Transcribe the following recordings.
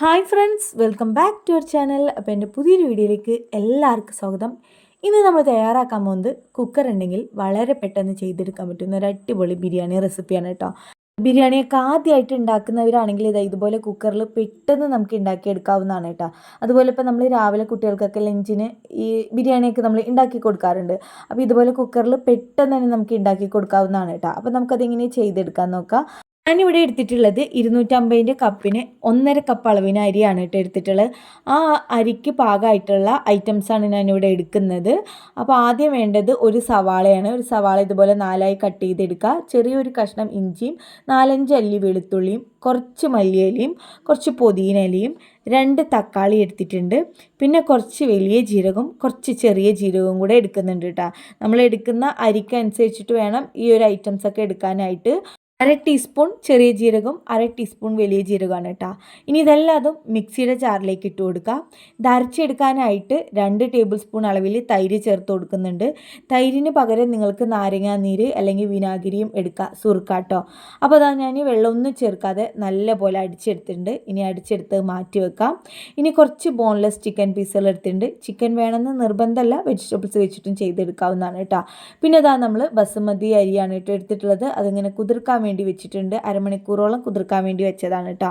Hi friends, welcome back to our channel. അപ്പോൾ എൻ്റെ പുതിയൊരു വീഡിയോയിലേക്ക് എല്ലാവർക്കും സ്വാഗതം. ഇന്ന് നമ്മൾ തയ്യാറാക്കാൻ പോകുന്നത് കുക്കർ ഉണ്ടെങ്കിൽ വളരെ പെട്ടെന്ന് ചെയ്തെടുക്കാൻ പറ്റുന്ന ഒരു അടിപൊളി ബിരിയാണി റെസിപ്പിയാണ് കേട്ടോ. ബിരിയാണിയൊക്കെ ആദ്യമായിട്ട് ഉണ്ടാക്കുന്നവരാണെങ്കിൽ ഇതുപോലെ കുക്കറിൽ പെട്ടെന്ന് നമുക്ക് ഉണ്ടാക്കിയെടുക്കാവുന്നതാണ് കേട്ടോ. അതുപോലെ ഇപ്പോൾ നമ്മൾ രാവിലെ കുട്ടികൾക്കൊക്കെ ലഞ്ചിന് ഈ ബിരിയാണിയൊക്കെ നമ്മൾ ഉണ്ടാക്കി കൊടുക്കാറുണ്ട്. അപ്പോൾ ഇതുപോലെ കുക്കറിൽ പെട്ടെന്ന് തന്നെ നമുക്ക് ഉണ്ടാക്കി കൊടുക്കാവുന്നതാണ് കേട്ടോ. അപ്പോൾ നമുക്കതെങ്ങനെ ചെയ്തെടുക്കാൻ നോക്കാം. ഞാനിവിടെ എടുത്തിട്ടുള്ളത് 250 കപ്പിന് 1.5 കപ്പ് അളവിന് അരിയാണ് കേട്ടോ എടുത്തിട്ടുള്ളത്. ആ അരിക്ക് പാകമായിട്ടുള്ള ഐറ്റംസാണ് ഞാനിവിടെ എടുക്കുന്നത്. അപ്പോൾ ആദ്യം വേണ്ടത് ഒരു സവാളയാണ്. ഒരു സവാള ഇതുപോലെ 4ആയി കട്ട് ചെയ്തെടുക്കുക. ചെറിയൊരു കഷ്ണം ഇഞ്ചിയും 4-5 അല്ലി വെളുത്തുള്ളിയും കുറച്ച് മല്ലിയിലയും കുറച്ച് പുതിനയിലയും 2 തക്കാളി എടുത്തിട്ടുണ്ട്. പിന്നെ കുറച്ച് വലിയ ജീരകവും കുറച്ച് ചെറിയ ജീരകവും കൂടെ എടുക്കുന്നുണ്ട് കേട്ടോ. നമ്മൾ എടുക്കുന്ന അരിക്കനുസരിച്ചിട്ട് വേണം ഈ ഒരു ഐറ്റംസൊക്കെ എടുക്കാനായിട്ട്. 1/2 ടീസ്പൂൺ ചെറിയ ജീരകം, 1/2 ടീസ്പൂൺ വലിയ ജീരകമാണ് കേട്ടോ. ഇനി ഇതെല്ലാം മിക്സിയുടെ ജാറിലേക്ക് ഇട്ട് കൊടുക്കുക. ഇത് അരച്ചെടുക്കാനായിട്ട് 2 ടേബിൾ സ്പൂൺ അളവിൽ തൈര് ചേർത്ത് കൊടുക്കുന്നുണ്ട്. തൈരിന് പകരം നിങ്ങൾക്ക് നാരങ്ങാനീര് അല്ലെങ്കിൽ വിനാഗിരിയും എടുക്കാം, സുറുക്കാട്ടോ. അപ്പോൾ അതാ ഞാൻ വെള്ളമൊന്നും ചേർക്കാതെ നല്ലപോലെ അടിച്ചെടുത്തിട്ടുണ്ട്. ഇനി അടിച്ചെടുത്ത് മാറ്റി വെക്കാം. ഇനി കുറച്ച് ബോൺലെസ് ചിക്കൻ പീസുകൾ എടുത്തിട്ടുണ്ട്. ചിക്കൻ വേണമെന്ന് നിർബന്ധമല്ല, വെജിറ്റബിൾസ് വെച്ചിട്ടും ചെയ്തെടുക്കാവുന്നതാണ് കേട്ടോ. പിന്നെ അതാ നമ്മൾ ബസുമതി അരിയാണ് കേട്ടോ എടുത്തിട്ടുള്ളത്. അതിങ്ങനെ കുതിർക്കാൻ വേണ്ടി വെച്ചിട്ടുണ്ട്. അരമണിക്കൂറോളം കുതിർക്കാൻ വേണ്ടി വെച്ചതാണ് കേട്ടോ.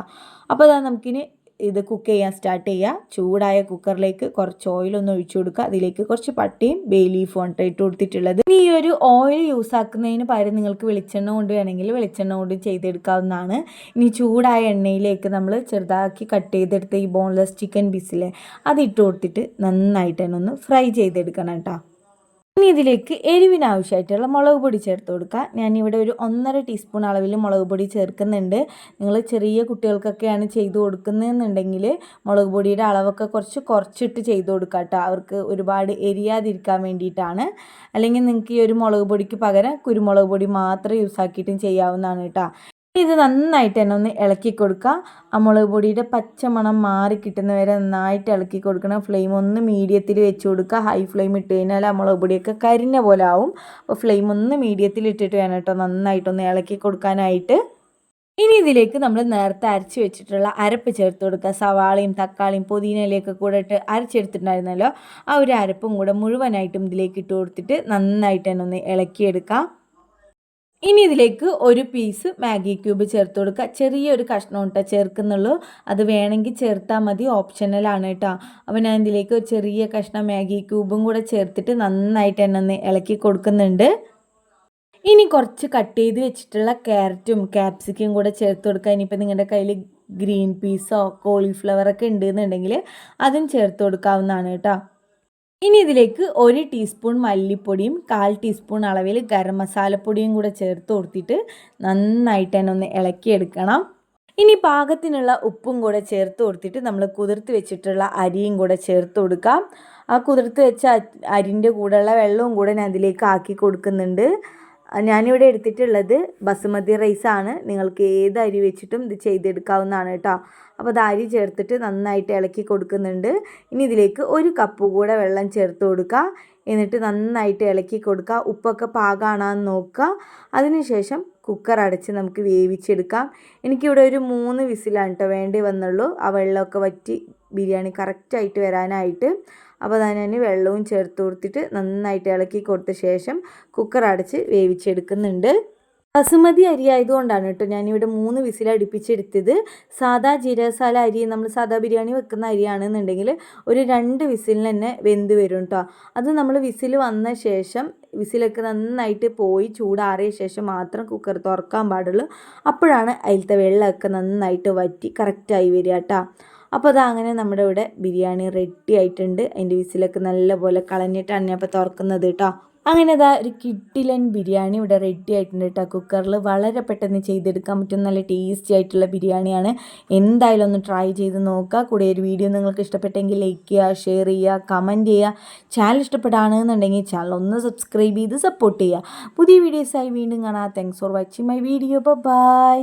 അപ്പോൾ അതാ നമുക്കിനി ഇത് കുക്ക് ചെയ്യാൻ സ്റ്റാർട്ട് ചെയ്യുക. ചൂടായ കുക്കറിലേക്ക് കുറച്ച് ഓയിലൊന്ന് ഒഴിച്ചു കൊടുക്കുക. അതിലേക്ക് കുറച്ച് പട്ടയും ബേ ലീഫും ഇട്ട് കൊടുത്തിട്ടുള്ളത്. ഈ ഒരു ഓയിൽ യൂസ് ആക്കുന്നതിന് പകരം നിങ്ങൾക്ക് വെളിച്ചെണ്ണ കൊണ്ട് വേണമെങ്കിൽ വെളിച്ചെണ്ണ കൊണ്ട് ചെയ്തെടുക്കാവുന്നതാണ്. ഇനി ചൂടായ എണ്ണയിലേക്ക് നമ്മൾ ചെറുതാക്കി കട്ട് ചെയ്തെടുത്ത ഈ ബോൺലെസ് ചിക്കൻ പീസിലെ അതിട്ട് കൊടുത്തിട്ട് നന്നായിട്ട് തന്നെ ഒന്ന് ഫ്രൈ ചെയ്തെടുക്കണം കേട്ടോ. ഇനി ഇതിലേക്ക് എരിവിനാവശ്യമായിട്ടുള്ള മുളക് പൊടി ചേർത്ത് കൊടുക്കുക. ഞാനിവിടെ ഒരു 1.5 ടീസ്പൂൺ അളവിൽ മുളക് പൊടി ചേർക്കുന്നുണ്ട്. നിങ്ങൾ ചെറിയ കുട്ടികൾക്കൊക്കെയാണ് ചെയ്ത് കൊടുക്കുന്നതെന്നുണ്ടെങ്കിൽ മുളക് പൊടിയുടെ അളവൊക്കെ കുറച്ചിട്ട് ചെയ്ത് കൊടുക്കുക കേട്ടോ. അവർക്ക് ഒരുപാട് എരിയാതിരിക്കാൻ വേണ്ടിയിട്ടാണ്. അല്ലെങ്കിൽ നിങ്ങൾക്ക് ഈ ഒരു മുളക് പൊടിക്ക് പകരം കുരുമുളക് പൊടി മാത്രം യൂസ് ആക്കിയിട്ടും ചെയ്യാവുന്നതാണ് കേട്ടോ. ഇത് നന്നായിട്ട് തന്നെ ഒന്ന് ഇളക്കി കൊടുക്കുക. ആ മുളക് പൊടിയുടെ പച്ചമണം മാറി കിട്ടുന്നവരെ നന്നായിട്ട് ഇളക്കി കൊടുക്കണം. ഫ്ലെയിം ഒന്ന് മീഡിയത്തിൽ വെച്ച് കൊടുക്കുക. ഹൈ ഫ്ലെയിം ഇട്ട് കഴിഞ്ഞാൽ ആ മുളക് പൊടിയൊക്കെ കരിഞ്ഞ പോലെ ആവും. അപ്പോൾ ഫ്ലെയിം ഒന്ന് മീഡിയത്തിൽ ഇട്ടിട്ട് വേണം കേട്ടോ നന്നായിട്ടൊന്ന് ഇളക്കി കൊടുക്കാനായിട്ട്. ഇനി ഇതിലേക്ക് നമ്മൾ നേരത്തെ അരച്ച് വെച്ചിട്ടുള്ള അരപ്പ് ചേർത്ത് കൊടുക്കുക. സവാളയും തക്കാളിയും പുതിനയിലയൊക്കെ കൂടെ ഇട്ട് അരച്ചെടുത്തിട്ടുണ്ടായിരുന്നല്ലോ, ആ ഒരു അരപ്പും കൂടെ മുഴുവനായിട്ടും ഇതിലേക്ക് ഇട്ട് കൊടുത്തിട്ട് നന്നായിട്ട് തന്നെ ഒന്ന് ഇളക്കിയെടുക്കാം. ഇനി ഇതിലേക്ക് ഒരു പീസ് മാഗി ക്യൂബ് ചേർത്ത് കൊടുക്കുക. ചെറിയൊരു കഷ്ണം ഇട്ടാൽ ചേർക്കുന്നുള്ളൂ. അത് വേണമെങ്കിൽ ചേർത്താൽ മതി, ഓപ്ഷണലാണ് കേട്ടോ. അപ്പോൾ ഞാൻ ഇതിലേക്ക് ഒരു ചെറിയ കഷ്ണം മാഗി ക്യൂബും കൂടെ ചേർത്തിട്ട് നന്നായിട്ട് തന്നെ ഒന്ന് ഇളക്കി കൊടുക്കുന്നുണ്ട്. ഇനി കുറച്ച് കട്ട് ചെയ്ത് വെച്ചിട്ടുള്ള ക്യാരറ്റും ക്യാപ്സിക്കും കൂടെ ചേർത്ത് കൊടുക്കുക. ഇനിയിപ്പോൾ നിങ്ങളുടെ കയ്യിൽ ഗ്രീൻ പീസോ കോളിഫ്ലവറൊക്കെ ഉണ്ടെന്നുണ്ടെങ്കിൽ അതും ചേർത്ത് കൊടുക്കാവുന്നതാണ് കേട്ടോ. ഇനി ഇതിലേക്ക് 1 ടീസ്പൂൺ മല്ലിപ്പൊടിയും 1/4 ടീസ്പൂൺ അളവിൽ ഗരം മസാലപ്പൊടിയും കൂടെ ചേർത്ത് കൊടുത്തിട്ട് നന്നായിട്ട് തന്നെ ഒന്ന് ഇളക്കിയെടുക്കണം. ഇനി പാകത്തിനുള്ള ഉപ്പും കൂടെ ചേർത്ത് കൊടുത്തിട്ട് നമ്മൾ കുതിർത്ത് വെച്ചിട്ടുള്ള അരിയും കൂടെ ചേർത്ത് കൊടുക്കാം. ആ കുതിർത്ത് വെച്ച അരിൻ്റെ കൂടെയുള്ള വെള്ളവും കൂടെ ഞാൻ അതിലേക്ക് ആക്കി കൊടുക്കുന്നുണ്ട്. ഞാനിവിടെ എടുത്തിട്ടുള്ളത് ബസുമതി റൈസാണ്. നിങ്ങൾക്ക് ഏത് അരി വെച്ചിട്ടും ഇത് ചെയ്തെടുക്കാവുന്നതാണ് കേട്ടോ. അപ്പോൾ അത് അരി ചേർത്തിട്ട് നന്നായിട്ട് ഇളക്കി കൊടുക്കുന്നുണ്ട്. ഇനി ഇതിലേക്ക് 1 കപ്പ് കൂടെ വെള്ളം ചേർത്ത് കൊടുക്കുക. എന്നിട്ട് നന്നായിട്ട് ഇളക്കി കൊടുക്കുക. ഉപ്പൊക്കെ പാകമാണെന്ന് നോക്കുക. അതിനുശേഷം കുക്കർ അടച്ച് നമുക്ക് വേവിച്ചെടുക്കാം. എനിക്കിവിടെ ഒരു 3 വിസിലാണ് കേട്ടോ വേണ്ടി വന്നുള്ളൂ. ആ വെള്ളമൊക്കെ വറ്റി ബിരിയാണി കറക്റ്റായിട്ട് വരാനായിട്ട്. അപ്പോൾ ഞാൻ വെള്ളവും ചേർത്ത് കൊടുത്തിട്ട് നന്നായിട്ട് ഇളക്കി കൊടുത്ത ശേഷം കുക്കർ അടച്ച് വേവിച്ചെടുക്കുന്നുണ്ട്. ബസുമതി അരി ആയതുകൊണ്ടാണ് കേട്ടോ ഞാനിവിടെ 3 വിസിൽ അടുപ്പിച്ചെടുത്തത്. സാദാ ജീരകസാല അരി, നമ്മൾ സാദാ ബിരിയാണി വെക്കുന്ന അരിയാണെന്നുണ്ടെങ്കിൽ ഒരു 2 വിസിലിന് തന്നെ വെന്ത് വരും കേട്ടോ. അത് നമ്മൾ വിസിൽ വന്ന ശേഷം വിസിലൊക്കെ നന്നായിട്ട് പോയി ചൂടാറിയ ശേഷം മാത്രം കുക്കർ തുറക്കാൻ പാടുള്ളൂ. അപ്പോഴാണ് അതിലത്തെ വെള്ളമൊക്കെ നന്നായിട്ട് വറ്റി കറക്റ്റായി വരിക കേട്ടോ. അപ്പോൾ അതങ്ങനെ നമ്മുടെ ഇവിടെ ബിരിയാണി റെഡി ആയിട്ടുണ്ട്. അതിൻ്റെ വിസിലൊക്കെ നല്ലപോലെ കളഞ്ഞിട്ടാണ് ഞാൻ ഇപ്പോൾ തുറക്കുന്നത് കേട്ടോ. അങ്ങനെ അതാ ഒരു കിഡിലൻ ബിരിയാണി ഇവിടെ റെഡി ആയിട്ടുണ്ട് കേട്ടോ. കുക്കറിൽ വളരെ പെട്ടെന്ന് ചെയ്തെടുക്കാൻ പറ്റും നല്ല ടേസ്റ്റി ആയിട്ടുള്ള ബിരിയാണിയാണ്. എന്തായാലും ഒന്ന് ട്രൈ ചെയ്ത് നോക്കുക. കൂടെ ഒരു വീഡിയോ നിങ്ങൾക്ക് ഇഷ്ടപ്പെട്ടെങ്കിൽ ലൈക്ക് ചെയ്യുക, ഷെയർ ചെയ്യുക, കമൻറ്റ് ചെയ്യുക. ചാനൽ ഇഷ്ടപ്പെടുകയാണെന്നുണ്ടെങ്കിൽ ചാനൽ ഒന്ന് സബ്സ്ക്രൈബ് ചെയ്ത് സപ്പോർട്ട് ചെയ്യുക. പുതിയ വീഡിയോസായി വീണ്ടും കാണാം. Thanks for watching my video. By.